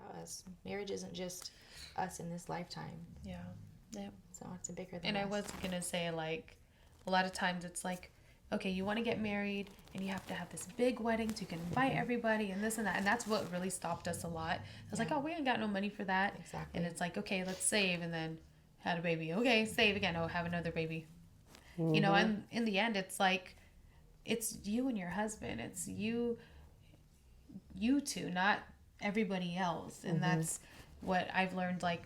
about us. Marriage isn't just us in this lifetime. Yeah. Yeah. So it's bigger than And us. I was gonna say, like, a lot of times it's like, okay, you want to get married and you have to have this big wedding so you can invite everybody and this and that. And that's what really stopped us a lot. I was like, oh, we ain't got no money for that. Exactly. And it's like, okay, let's save. And then had a baby. Okay, save again. Oh, have another baby. You know, and in the end, it's like, it's you and your husband. It's you two, not everybody else. And that's what I've learned, like,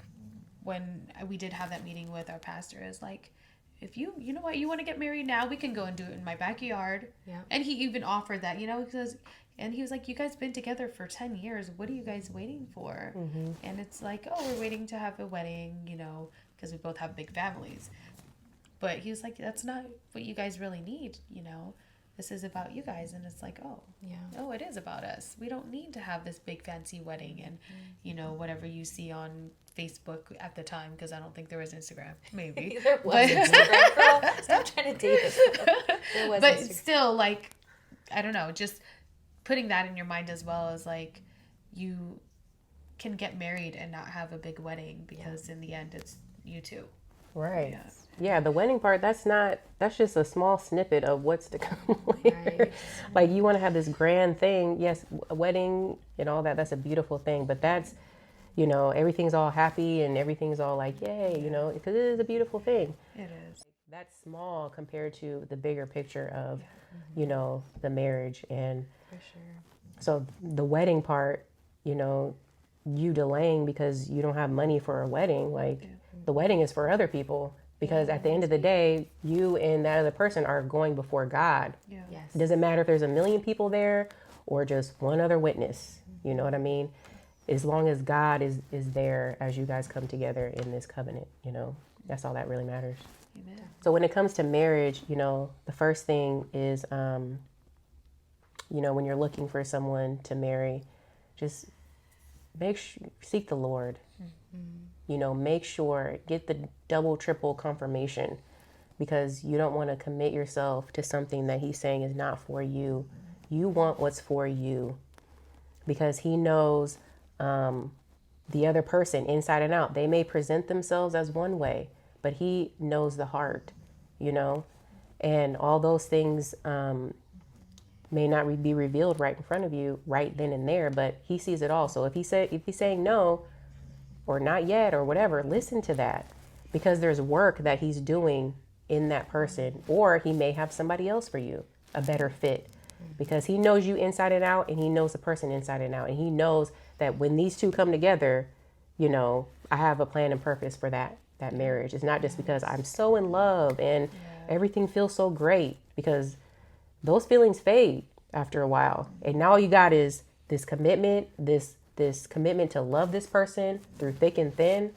when we did have that meeting with our pastor, is like, if you know what, you want to get married now, we can go and do it in my backyard. Yeah. And he even offered that, you know, because, and he was like, you guys been together for 10 years. What are you guys waiting for? And it's like, oh, we're waiting to have a wedding, you know, because we both have big families. But he was like, that's not what you guys really need, you know. This is about you guys. And it's like, oh, Yeah. no, it is about us. We don't need to have this big fancy wedding and, you know, whatever you see on Facebook at the time, because I don't think there was Instagram. Maybe. There was Instagram, girl. Stop trying to date us. There was But Instagram. still, like, I don't know, just putting that in your mind as well as, like, you can get married and not have a big wedding because in the end it's you two. Right. Yeah. Yeah, the wedding part, that's just a small snippet of what's to come later. Right. Like, you want to have this grand thing. Yes, a wedding and all that, that's a beautiful thing. But that's, you know, everything's all happy and everything's all like, yay, you know, because it is a beautiful thing. It is. That's small compared to the bigger picture of, you know, the marriage. And For sure. so the wedding part, you know, you delaying because you don't have money for a wedding, like, the wedding is for other people. Because at the end of the day, you and that other person are going before God. Yeah. Yes. It doesn't matter if there's a million people there or just one other witness. You know what I mean? As long as God is there as you guys come together in this covenant, you know, that's all that really matters. Amen. So when it comes to marriage, you know, the first thing is, you know, when you're looking for someone to marry, just seek the Lord. You know, make sure, get the double, triple confirmation, because you don't want to commit yourself to something that he's saying is not for you. You want what's for you, because he knows the other person inside and out. They may present themselves as one way, but he knows the heart, you know, and all those things may not be revealed right in front of you right then and there, but he sees it all. So if he's saying no, or not yet, or whatever, listen to that, because there's work that he's doing in that person, or he may have somebody else for you, a better fit, because he knows you inside and out, and he knows the person inside and out, and he knows that when these two come together, you know, I have a plan and purpose for that marriage. It's not just because I'm so in love and everything feels so great, because those feelings fade after a while, and now all you got is this commitment, this commitment to love this person through thick and thin.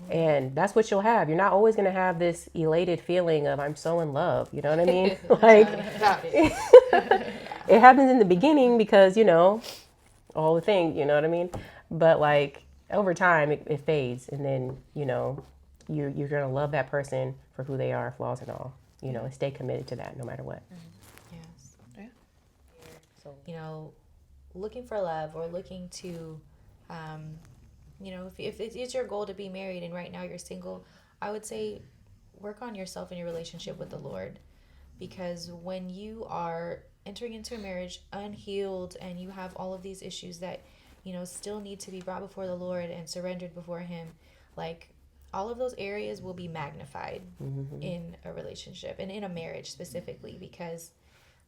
And that's what you'll have. You're not always going to have this elated feeling of I'm so in love. You know what I mean? Like, it happens in the beginning because, you know, all the things, you know what I mean? But like over time, it fades. And then, you know, you're going to love that person for who they are, flaws and all, you know, and stay committed to that no matter what. Yes. Yeah. So, You know, looking for love or looking to, you know, if it's your goal to be married and right now you're single, I would say work on yourself and your relationship with the Lord. Because when you are entering into a marriage unhealed and you have all of these issues that, you know, still need to be brought before the Lord and surrendered before him, like all of those areas will be magnified in a relationship and in a marriage specifically, because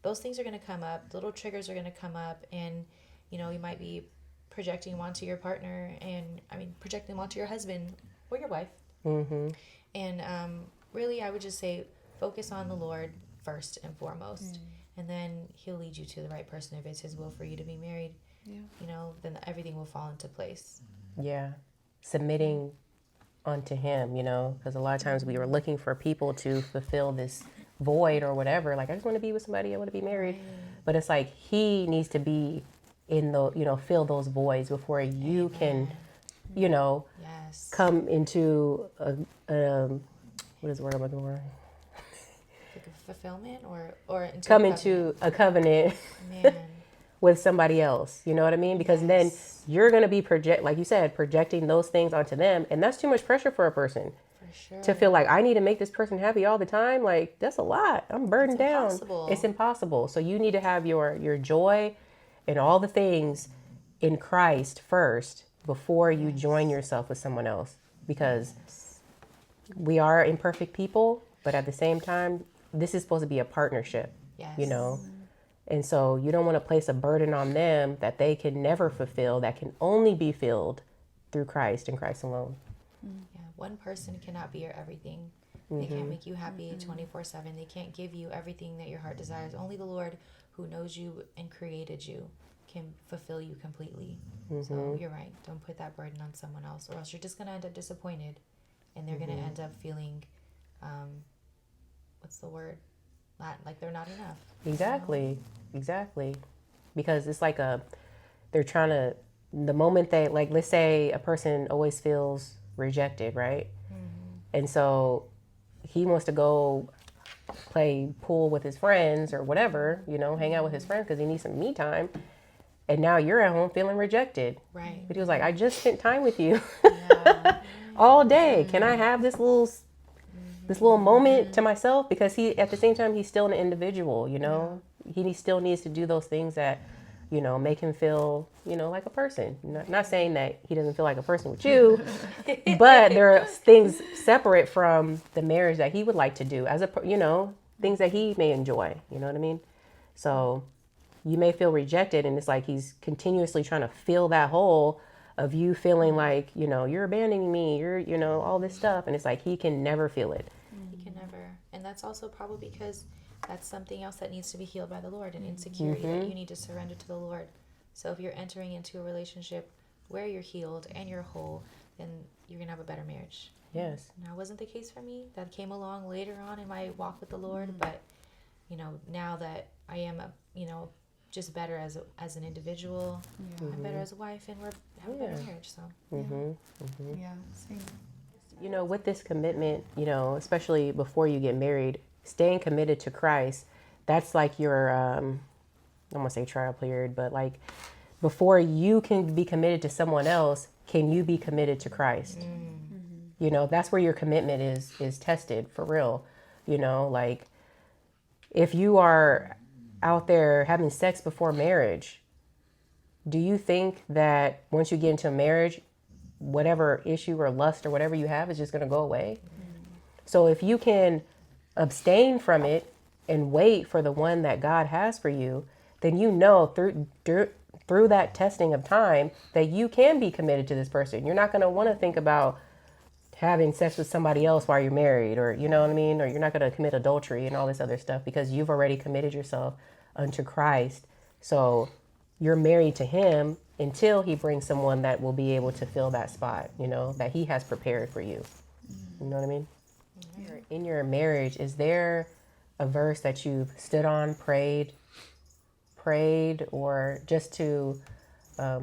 those things are going to come up, little triggers are going to come up, and, you know, you might be projecting them onto your partner, and projecting them onto your husband or your wife. And really, I would just say focus on the Lord first and foremost, and then he'll lead you to the right person if it's his will for you to be married. Yeah. You know, then everything will fall into place. yeah, submitting unto him, you know, because a lot of times we are looking for people to fulfill this void or whatever. Like, I just want to be with somebody, I want to be married. But it's like he needs to be in the, you know, fill those voids before you can, you know, Yes. come into a what is the word I'm looking for? Like a fulfillment or into Come a into a covenant covenant. Man. with somebody else. You know what I mean? Because then you're going to be like you said, projecting those things onto them. And that's too much pressure for a person For sure. to feel like I need to make this person happy all the time. Like, that's a lot. I'm burdened down. Impossible. It's impossible. So you need to have your joy and all the things in Christ first before you join yourself with someone else, because we are imperfect people, but at the same time, this is supposed to be a partnership, Yes. you know? And so you don't want to place a burden on them that they can never fulfill, that can only be filled through Christ and Christ alone. Yeah. One person cannot be your everything. They can't make you happy 24/7. They can't give you everything that your heart desires. Only the Lord, who knows you and created you, can fulfill you completely. So you're right. Don't put that burden on someone else, or else you're just going to end up disappointed, and they're going to end up feeling, what's the word? Not like they're not enough. Exactly. Because it's like they're trying to, the moment they, like, let's say a person always feels rejected, right? And so he wants to go play pool with his friends or whatever, you know, hang out with his friends because he needs some me time. And now you're at home feeling rejected. Right. But he was like, I just spent time with you Yeah. all day. Can I have this little moment to myself? Because he, at the same time, he's still an individual, you know? He still needs to do those things that, you know, make him feel, you know, like a person. Not saying that he doesn't feel like a person with you, but there are things separate from the marriage that he would like to do as a, you know, things that he may enjoy, you know what I mean? So you may feel rejected, and it's like he's continuously trying to fill that hole of you feeling like, you know, you're abandoning me, you're, you know, all this stuff. And it's like he can never feel it. You can never. And that's also probably because that's something else that needs to be healed by the Lord, and insecurity that you need to surrender to the Lord. So if you're entering into a relationship where you're healed and you're whole, then you're going to have a better marriage. Yes. Now, it wasn't the case for me. That came along later on in my walk with the Lord. But, you know, now that I am, you know, just better as an individual, I'm better as a wife, and we're having a better marriage. So, Yeah. Same. You know, with this commitment, you know, especially before you get married, staying committed to Christ, that's like your, I'm going to say trial period, but like before you can be committed to someone else, can you be committed to Christ? You know, that's where your commitment is tested for real. You know, like if you are out there having sex before marriage, do you think that once you get into a marriage, whatever issue or lust or whatever you have is just going to go away? So if you can abstain from it and wait for the one that God has for you, then you know through that testing of time that you can be committed to this person. You're not going to want to think about having sex with somebody else while you're married, or, you know what I mean? Or you're not going to commit adultery and all this other stuff because you've already committed yourself unto Christ. So you're married to him until he brings someone that will be able to fill that spot, you know, that he has prepared for you. You know what I mean? In your marriage, is there a verse that you've stood on, prayed, or just to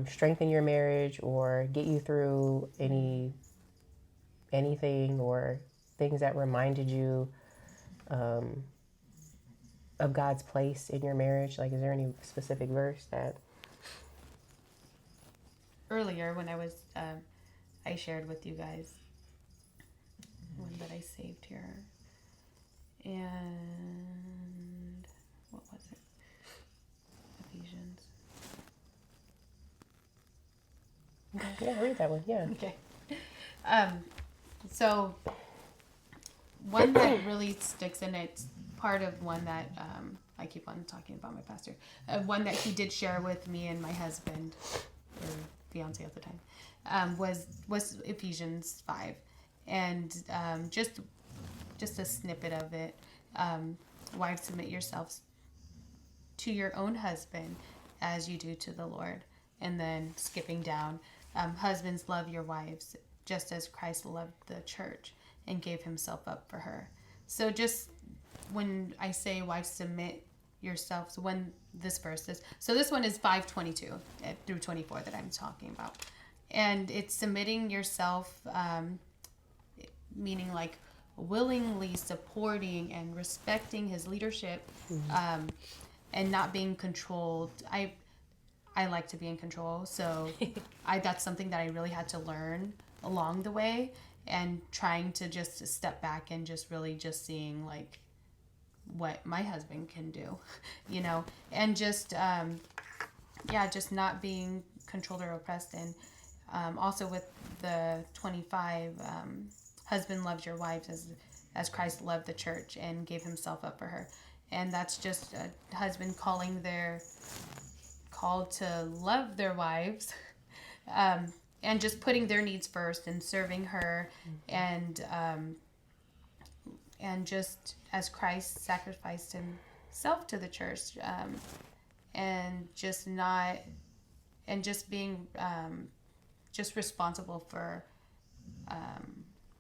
strengthen your marriage or get you through anything or things that reminded you of God's place in your marriage? Like, is there any specific verse that... Earlier when I was, I shared with you guys one that I saved here. And what was it? Ephesians. Yeah, read that one. Yeah. Okay. So one that really sticks, and it's part of one that I keep on talking about my pastor. One that he did share with me and my husband, or fiance at the time, was Ephesians 5, and just a snippet of it. Wives, submit yourselves to your own husband as you do to the Lord. And then skipping down, husbands, love your wives just as Christ loved the church and gave himself up for her. So just when I say wives, submit yourselves, when this verse is, so this one is 5:22 through 24 that I'm talking about. And it's submitting yourself, meaning like willingly supporting and respecting his leadership, and not being controlled. I like to be in control. So that's something that I really had to learn along the way, and trying to just step back and just really just seeing like what my husband can do, you know, and just, just not being controlled or oppressed. And also with the 25, husband loves your wives as Christ loved the church and gave himself up for her. And that's just a husband called to love their wives, and just putting their needs first and serving her, and just as Christ sacrificed himself to the church, and just not, and just being just responsible for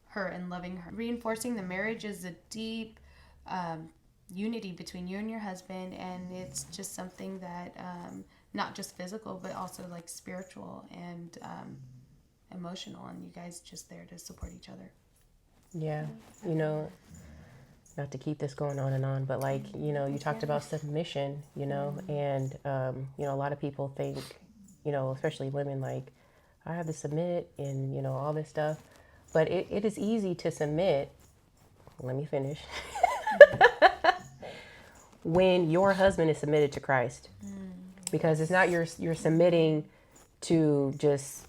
her and loving her. Reinforcing the marriage is a deep unity between you and your husband, and it's just something that not just physical but also like spiritual and emotional, and you guys just there to support each other. Yeah, you know, not to keep this going on and on, but like, you know, you talked about submission, you know, and you know, a lot of people think, you know, especially women, like, I have to submit and, you know, all this stuff, but it is easy to submit. Let me finish. When your husband is submitted to Christ, because it's not you're submitting to just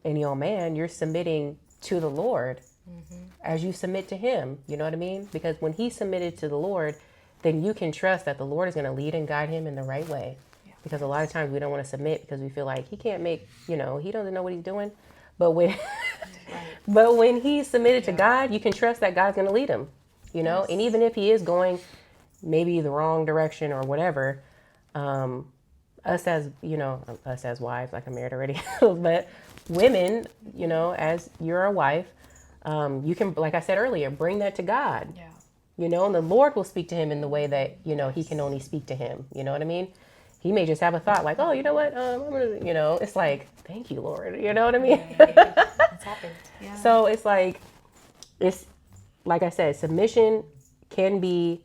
any old man. You're submitting to the Lord as you submit to him. You know what I mean? Because when he's submitted to the Lord, then you can trust that the Lord is going to lead and guide him in the right way. Yeah. Because a lot of times we don't want to submit because we feel like he can't make, you know, he doesn't know what he's doing. But when but when he's submitted to God, you can trust that God's going to lead him, you know. Yes. And even if he is going maybe the wrong direction or whatever, us as wives, like I'm married already, but women, you know, as you're a wife, you can, like I said earlier, bring that to God. Yeah. You know, and the Lord will speak to him in the way that, you know, he can only speak to him. You know what I mean? He may just have a thought like, oh, you know what? I'm gonna, you know, it's like, thank you, Lord. You know what I mean? It's happened. Yeah. So it's like I said, submission can be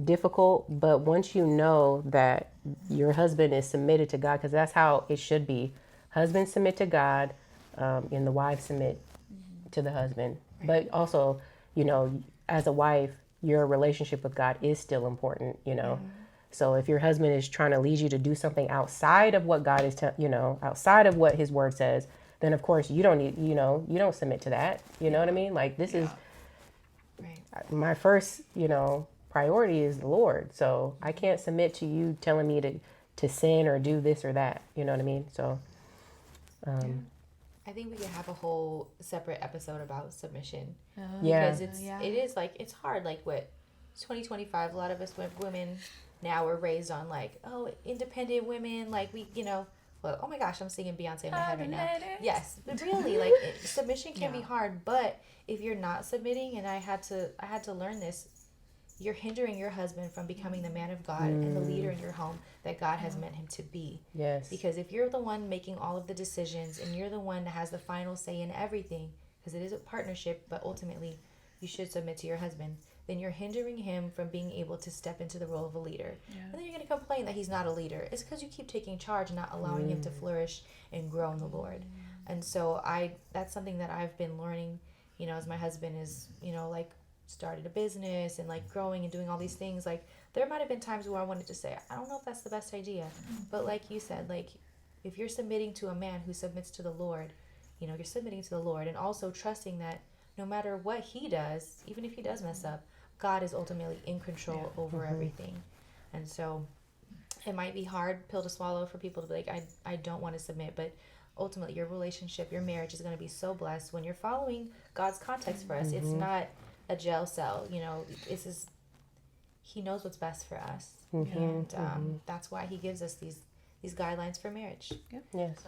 difficult, but once you know that your husband is submitted to God, because that's how it should be. Husbands submit to God, and the wives submit to the husband. Right. But also, you know, as a wife, your relationship with God is still important, you know. Mm-hmm. So if your husband is trying to lead you to do something outside of what God is, outside of what his word says, then of course you don't need, you know, you don't submit to that. You know what I mean? Like this is my first, you know, priority is the Lord. So I can't submit to you telling me to sin or do this or that. You know what I mean? So, I think we could have a whole separate episode about submission. Yeah. Because it is like, it's hard. Like what, 2025, a lot of us women now are raised on like, oh, independent women. Like we, you know, well, oh my gosh, I'm singing Beyonce in my head right now. Yes, but really, like submission can be hard. But if you're not submitting, and I had to learn this, you're hindering your husband from becoming the man of God and the leader in your home that God has meant him to be. Yes. Because if you're the one making all of the decisions and you're the one that has the final say in everything, because it is a partnership, but ultimately you should submit to your husband, then you're hindering him from being able to step into the role of a leader. Yeah. And then you're going to complain that he's not a leader. It's because you keep taking charge and not allowing him to flourish and grow in the Lord. And so that's something that I've been learning, you know, as my husband is, you know, like started a business and like growing and doing all these things. Like there might have been times where I wanted to say, I don't know if that's the best idea. But like you said, like if you're submitting to a man who submits to the Lord, you know, you're submitting to the Lord and also trusting that no matter what he does, even if he does mess up, God is ultimately in control over everything. And so it might be hard pill to swallow for people to be like, I don't want to submit, but ultimately your relationship, your marriage is going to be so blessed when you're following God's context for us. It's not a jail cell, you know, he knows what's best for us. And that's why he gives us these guidelines for marriage. Yep. Yes.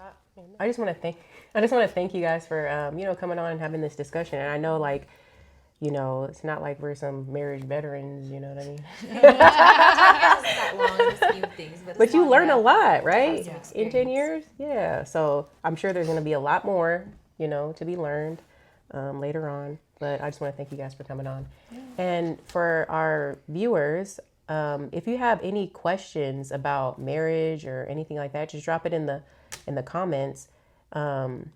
I just want to thank you guys for, you know, coming on and having this discussion. And I know, like, you know, it's not like we're some marriage veterans, you know what I mean? But you learn a lot, right? In 10 years? Yeah. So I'm sure there's going to be a lot more, you know, to be learned later on. But I just want to thank you guys for coming on. Yeah. And for our viewers, If you have any questions about marriage or anything like that, just drop it in the comments. And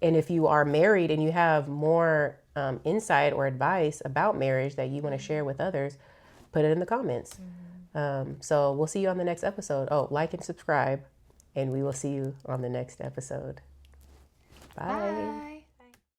if you are married and you have more insight or advice about marriage that you want to share with others, put it in the comments. So we'll see you on the next episode. Oh, like and subscribe, and we will see you on the next episode. Bye. Bye.